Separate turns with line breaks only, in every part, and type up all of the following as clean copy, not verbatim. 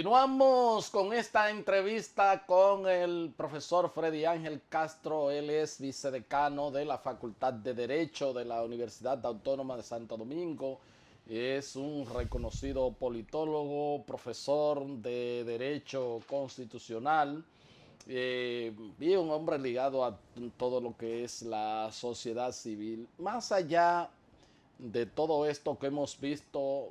Continuamos con esta entrevista con el profesor Freddy Ángel Castro. Él es vicedecano de la Facultad de Derecho de la Universidad Autónoma de Santo Domingo. Es un reconocido politólogo, profesor de Derecho Constitucional y un hombre ligado a todo lo que es la sociedad civil. Más allá de todo esto que hemos visto,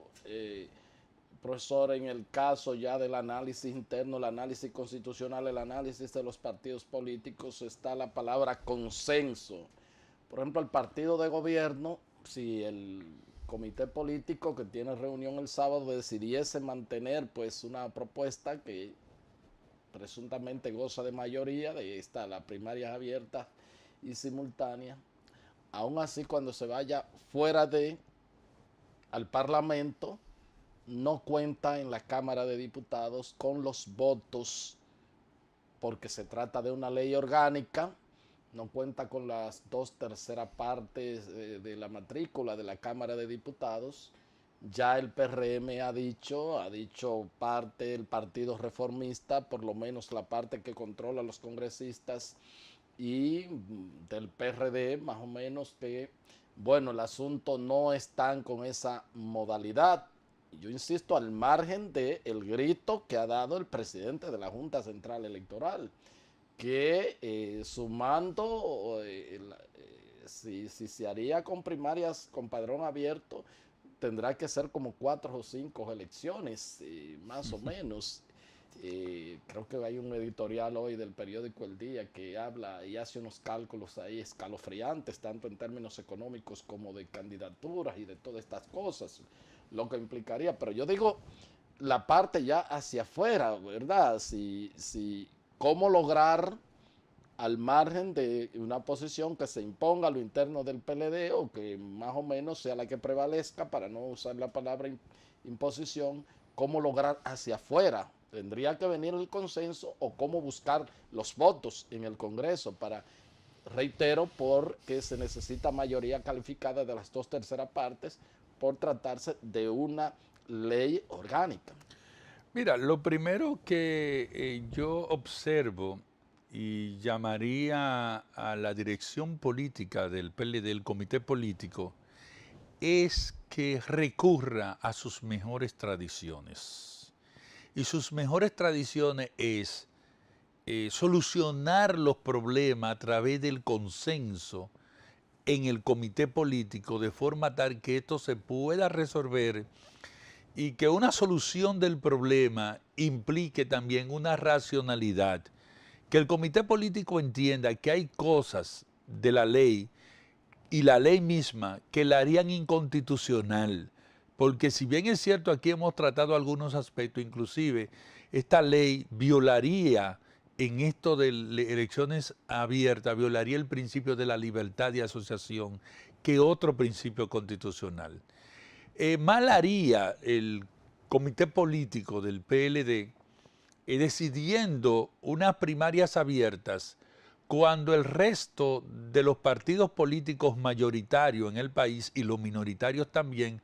profesor, en el caso ya del análisis interno, el análisis constitucional, el análisis de los partidos políticos, está la palabra consenso. Por ejemplo, el partido de gobierno, si el comité político que tiene reunión el sábado decidiese mantener pues una propuesta que presuntamente goza de mayoría, de esta, las primarias abiertas y simultáneas, aún así cuando se vaya fuera de al Parlamento, no cuenta en la Cámara de Diputados con los votos, porque se trata de una ley orgánica, no cuenta con las 2/3 partes de la matrícula de la Cámara de Diputados. Ya el PRM ha dicho parte del Partido Reformista, por lo menos la parte que controla a los congresistas, y del PRD más o menos que, bueno, el asunto no están con esa modalidad. Yo insisto, al margen del grito que ha dado el presidente de la Junta Central Electoral, que sumando, si se haría con primarias con padrón abierto, tendrá que ser como 4 o 5 elecciones, más o menos. Creo que hay un editorial hoy del periódico El Día que habla y hace unos cálculos ahí escalofriantes, tanto en términos económicos como de candidaturas y de todas estas cosas, lo que implicaría. Pero yo digo la parte ya hacia afuera, ¿verdad? Cómo lograr, al margen de una posición que se imponga a lo interno del PLD o que más o menos sea la que prevalezca, para no usar la palabra imposición, cómo lograr hacia afuera. Tendría que venir el consenso o cómo buscar los votos en el Congreso para, reitero, porque se necesita mayoría calificada de las 2/3 partes por tratarse de una ley orgánica.
Mira, lo primero que yo observo y llamaría a la dirección política del PLD, del comité político, es que recurra a sus mejores tradiciones. Y sus mejores tradiciones es solucionar los problemas a través del consenso en el comité político, de forma tal que esto se pueda resolver y que una solución del problema implique también una racionalidad, que el comité político entienda que hay cosas de la ley y la ley misma que la harían inconstitucional, porque si bien es cierto, aquí hemos tratado algunos aspectos, inclusive esta ley violaría en esto de elecciones abiertas, violaría el principio de la libertad de asociación, que otro principio constitucional. Mal haría el comité político del PLD decidiendo unas primarias abiertas cuando el resto de los partidos políticos mayoritarios en el país y los minoritarios también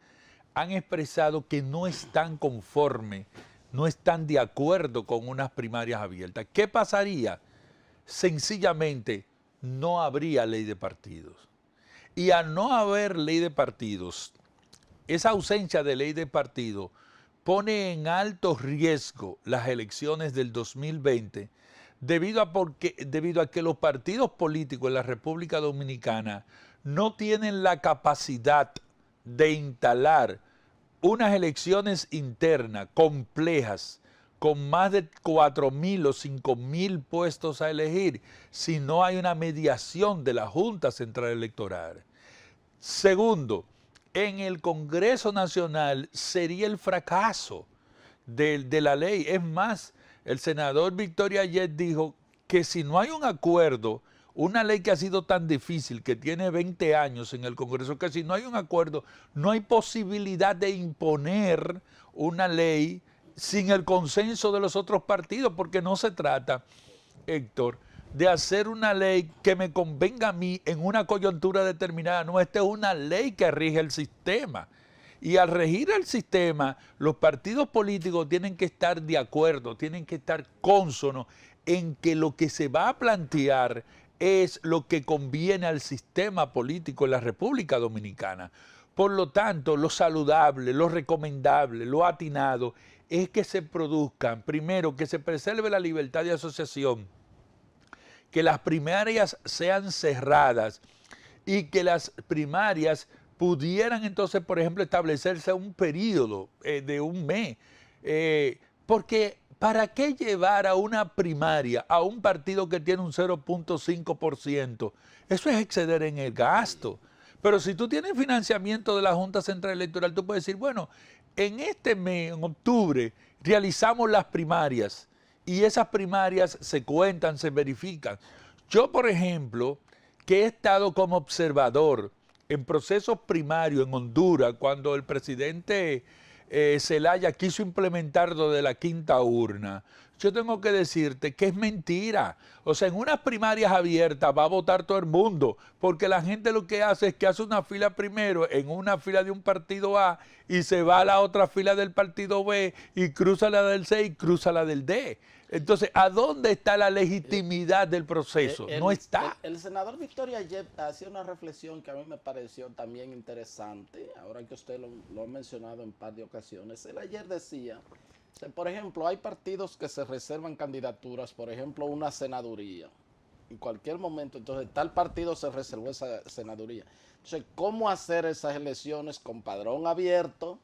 han expresado que no están conformes, no están de acuerdo con unas primarias abiertas. ¿Qué pasaría? Sencillamente no habría ley de partidos. Y al no haber ley de partidos, esa ausencia de ley de partido pone en alto riesgo las elecciones del 2020 debido a que los partidos políticos en la República Dominicana no tienen la capacidad de instalar unas elecciones internas complejas con más de 4.000 o 5.000 puestos a elegir si no hay una mediación de la Junta Central Electoral. Segundo, en el Congreso Nacional sería el fracaso de la ley. Es más, el senador Victoria Yet dijo que si no hay un acuerdo, una ley que ha sido tan difícil, que tiene 20 años en el Congreso, que si no hay un acuerdo, no hay posibilidad de imponer una ley sin el consenso de los otros partidos, porque no se trata, Héctor, de hacer una ley que me convenga a mí en una coyuntura determinada. No, esta es una ley que rige el sistema. Y al regir el sistema, los partidos políticos tienen que estar de acuerdo, tienen que estar cónsonos en que lo que se va a plantear es lo que conviene al sistema político en la República Dominicana. Por lo tanto, lo saludable, lo recomendable, lo atinado es que se produzcan, primero, que se preserve la libertad de asociación, que las primarias sean cerradas y que las primarias pudieran entonces, por ejemplo, establecerse un periodo de un mes. Porque ¿para qué llevar a una primaria a un partido que tiene un 0.5%? Eso es exceder en el gasto. Pero si tú tienes financiamiento de la Junta Central Electoral, tú puedes decir, bueno, en este mes, en octubre, realizamos las primarias y esas primarias se cuentan, se verifican. Yo, por ejemplo, que he estado como observador en procesos primarios en Honduras, cuando el presidente Zelaya quiso implementar lo de la quinta urna, yo tengo que decirte que es mentira. O sea, en unas primarias abiertas va a votar todo el mundo, porque la gente lo que hace es que hace una fila primero en una fila de un partido A y se va a la otra fila del partido B y cruza la del C y cruza la del D. Entonces, ¿a dónde está la legitimidad del proceso? No está.
El senador Victoria ayer hacía una reflexión que a mí me pareció también interesante, ahora que usted lo ha mencionado en un par de ocasiones. Él ayer decía, por ejemplo, hay partidos que se reservan candidaturas, por ejemplo, una senaduría. En cualquier momento, entonces, tal partido se reservó esa senaduría. Entonces, ¿cómo hacer esas elecciones con padrón abierto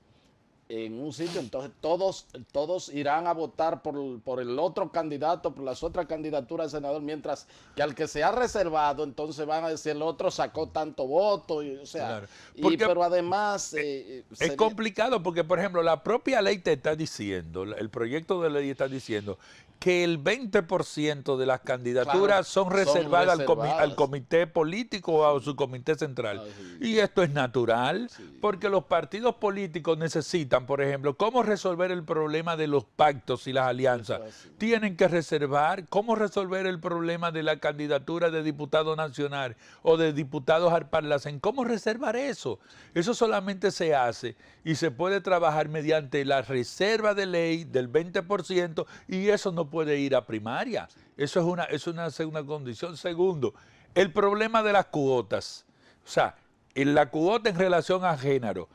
en un sitio? Entonces todos irán a votar por el otro candidato, por las otras candidaturas de senador, mientras que al que se ha reservado, entonces van a decir el otro sacó tanto voto, o sea,
claro.
pero además
es complicado porque, por ejemplo, la propia ley te está diciendo, el proyecto de ley está diciendo que el 20% de las candidaturas son reservadas al comité político o a su comité central. Y esto es natural, porque los partidos políticos necesitan, por ejemplo, cómo resolver el problema de los pactos y las alianzas. Tienen que reservar cómo resolver el problema de la candidatura de diputado nacional o de diputados al Parlacén. ¿Cómo reservar eso? Eso solamente se hace y se puede trabajar mediante la reserva de ley del 20% y eso no puede ir a primaria. Eso es una segunda condición. Segundo, el problema de las cuotas. O sea, en la cuota en relación a género,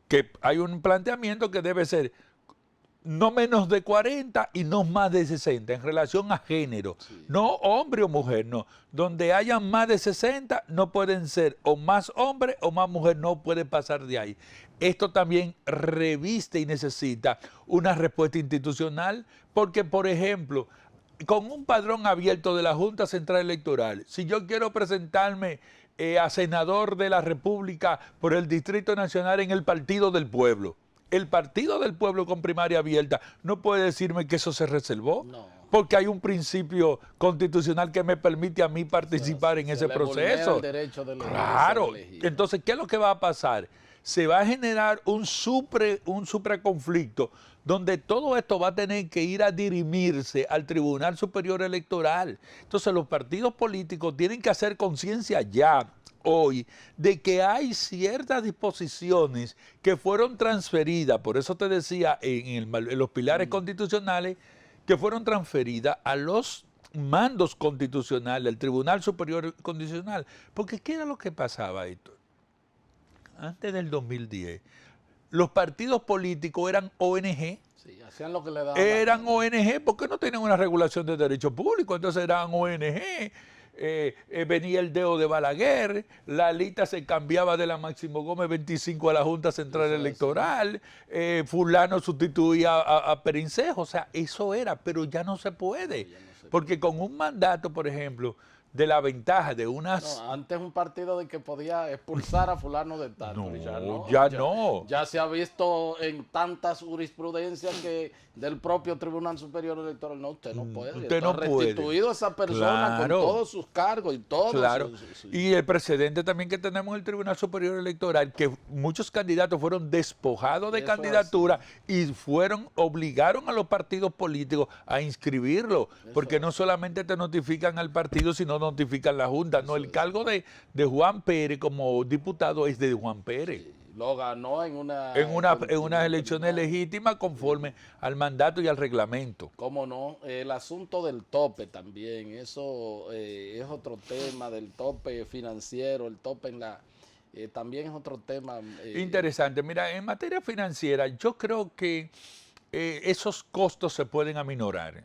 que hay un planteamiento que debe ser no menos de 40 y no más de 60 en relación a género, no hombre o mujer, no. Donde hayan más de 60 no pueden ser o más hombre o más mujer, no puede pasar de ahí. Esto también reviste y necesita una respuesta institucional porque, por ejemplo, con un padrón abierto de la Junta Central Electoral, si yo quiero presentarme a senador de la República por el Distrito Nacional en el Partido del Pueblo, el Partido del Pueblo con primaria abierta no puede decirme que eso se reservó, porque hay un principio constitucional que me permite a mí participar en ese proceso.
El derecho de
claro, entonces, ¿qué es lo que va a pasar? Se va a generar un supraconflicto donde todo esto va a tener que ir a dirimirse al Tribunal Superior Electoral. Entonces los partidos políticos tienen que hacer conciencia ya, hoy, de que hay ciertas disposiciones que fueron transferidas, por eso te decía, en los pilares constitucionales, que fueron transferidas a los mandos constitucionales, al Tribunal Superior Constitucional. Porque ¿qué era lo que pasaba, Héctor? Antes del 2010, los partidos políticos eran ONG.
Sí, hacían lo que le daban.
Eran ONG porque no tenían una regulación de derecho público, entonces eran ONG. Venía el dedo de Balaguer, la lista se cambiaba de la Máximo Gómez 25 a la Junta Central Electoral, fulano sustituía a Perincejo, o sea, eso era, pero ya no se puede, porque con un mandato, por ejemplo, de la ventaja de unas...
No, antes un partido de que podía expulsar a fulano de tal.
No, ya no.
Ya se ha visto en tantas jurisprudencias que del propio Tribunal Superior Electoral, no, usted no puede.
Usted no puede.
Restituido a esa persona con todos sus cargos y todo.
Claro. Y el precedente también que tenemos en el Tribunal Superior Electoral, que muchos candidatos fueron despojados de candidatura y obligaron a los partidos políticos a inscribirlo, porque no solamente te notifican al partido, sino notifican la Junta. No, el cargo de Juan Pérez como diputado es de Juan Pérez.
Lo ganó en
en unas elecciones legítimas conforme al mandato y al reglamento.
¿Cómo no? El asunto del tope también, eso es otro tema, del tope financiero, el tope en la... también es otro tema.
Interesante. Mira, en materia financiera, yo creo que esos costos se pueden aminorar.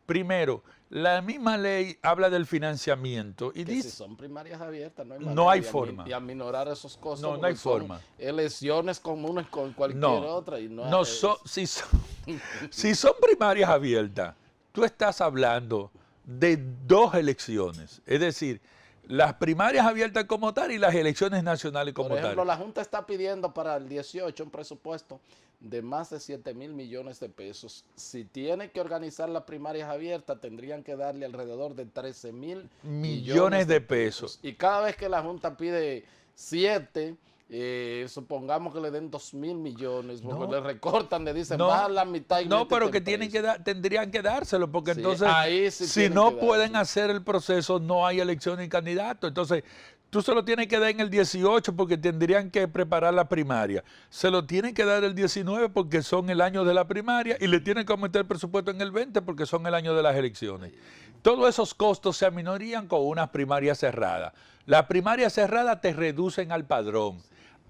Primero, la misma ley habla del financiamiento y
que
dice...
si son primarias abiertas, no hay
no hay
manera
forma.
Y aminorar esos costos.
No, no hay forma.
Elecciones comunes con cualquier otra. Y
si son primarias abiertas, tú estás hablando de dos elecciones. Es decir, las primarias abiertas como tal y las elecciones nacionales como tal.
Por ejemplo, la Junta está pidiendo para el 18 un presupuesto de más de 7,000 millones de pesos. Si tiene que organizar las primarias abiertas, tendrían que darle alrededor de 13,000 millones de pesos. Y cada vez que la Junta pide 7, supongamos que le den 2,000 millones, porque le recortan, le dicen más la mitad.
No, pero que tendrían que dárselo, porque
sí,
entonces,
sí
si no pueden hacer el proceso, no hay elección y candidato. Entonces, tú se lo tienes que dar en el 18 porque tendrían que preparar la primaria. Se lo tienen que dar el 19 porque son el año de la primaria y le tienen que aumentar el presupuesto en el 20 porque son el año de las elecciones. Todos esos costos se aminorían con unas primarias cerradas. Las primarias cerradas te reducen al padrón.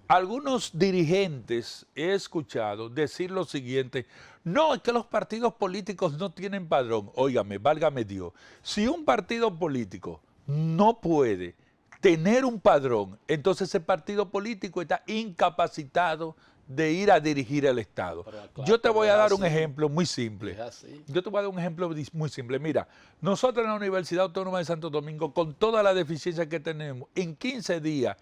Algunos dirigentes he escuchado decir lo siguiente: no, es que los partidos políticos no tienen padrón. Óigame, válgame Dios. Si un partido político no puede tener un padrón, entonces ese partido político está incapacitado de ir a dirigir el Estado. Yo te voy a dar un ejemplo muy simple. Yo te voy a dar un ejemplo muy simple. Mira, nosotros en la Universidad Autónoma de Santo Domingo, con toda la deficiencia que tenemos, en 15 días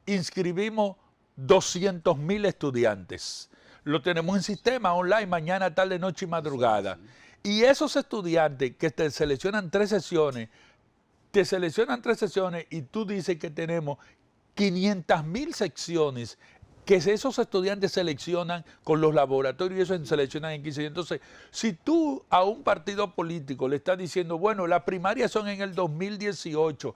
inscribimos 200,000 estudiantes. Lo tenemos en sistema online, mañana, tarde, noche y madrugada. Y esos estudiantes que te seleccionan 3 sesiones, y tú dices que tenemos 500,000 secciones que esos estudiantes seleccionan con los laboratorios y eso seleccionan en 15 días. Entonces, si tú a un partido político le estás diciendo, bueno, las primarias son en el 2018,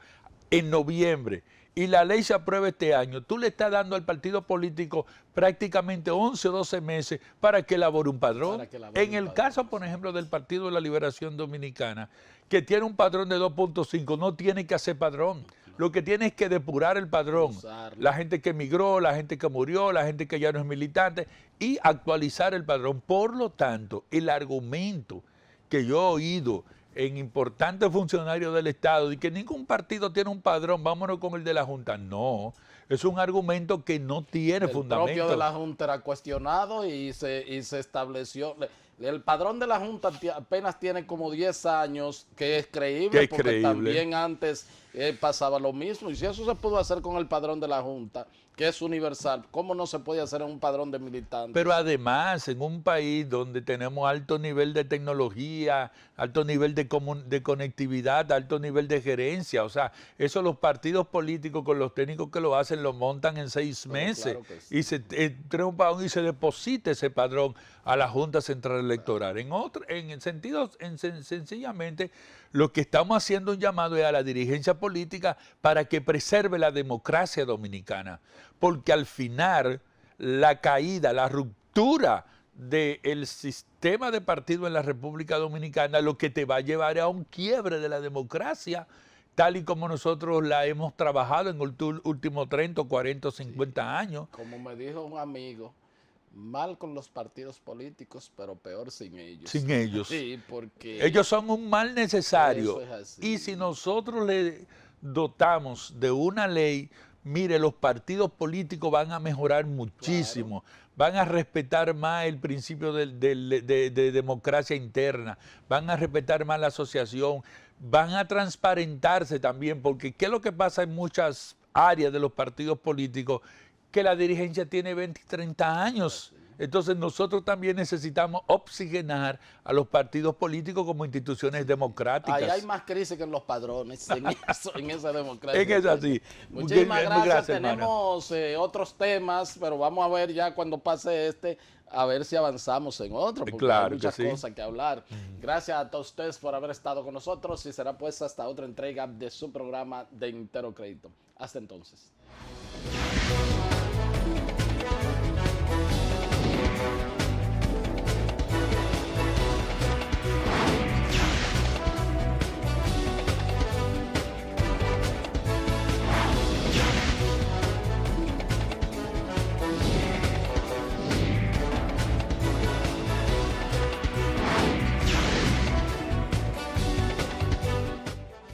en noviembre, y la ley se aprueba este año, tú le estás dando al partido político prácticamente 11 o 12 meses para que elabore un padrón. En el caso, por ejemplo, del Partido de la Liberación Dominicana, que tiene un padrón de 2.5, no tiene que hacer padrón. Lo que tiene es que depurar el padrón. La gente que emigró, la gente que murió, la gente que ya no es militante, y actualizar el padrón. Por lo tanto, el argumento que yo he oído en importantes funcionarios del Estado de que ningún partido tiene un padrón, vámonos con el de la Junta. No, es un argumento que no tiene fundamento.
El propio de la Junta era cuestionado y se estableció. El padrón de la Junta apenas tiene como 10 años, que es creíble, porque también antes pasaba lo mismo. Y si eso se pudo hacer con el padrón de la Junta, que es universal, ¿cómo no se puede hacer en un padrón de militantes?
Pero además, en un país donde tenemos alto nivel de tecnología, alto nivel de conectividad, alto nivel de gerencia, o sea, eso los partidos políticos con los técnicos que lo hacen lo montan en 6 meses. Claro sí. Y se trae un padrón y se deposita ese padrón a la Junta Central Electoral. Sencillamente, lo que estamos haciendo un llamado es a la dirigencia política para que preserve la democracia dominicana, porque al final la caída, la ruptura del sistema de partido en la República Dominicana lo que te va a llevar a un quiebre de la democracia, tal y como nosotros la hemos trabajado en los últimos 30, 40, 50 años.
Como me dijo un amigo, mal con los partidos políticos, pero peor sin ellos.
Sin ellos.
Sí, porque
ellos son un mal necesario. Y si nosotros le dotamos de una ley, mire, los partidos políticos van a mejorar muchísimo. Claro. Van a respetar más el principio de democracia interna, van a respetar más la asociación, van a transparentarse también, porque ¿qué es lo que pasa en muchas áreas de los partidos políticos? Que la dirigencia tiene 20 y 30 años. Entonces nosotros también necesitamos oxigenar a los partidos políticos como instituciones democráticas.
Ahí hay más crisis que en los padrones, en esa democracia.
Es que es así.
Muchísimas gracias. Tenemos otros temas, pero vamos a ver ya cuando pase a ver si avanzamos en otro, porque hay muchas cosas que hablar. Gracias a todos ustedes por haber estado con nosotros y será pues hasta otra entrega de su programa de Entero Crédito. Hasta entonces.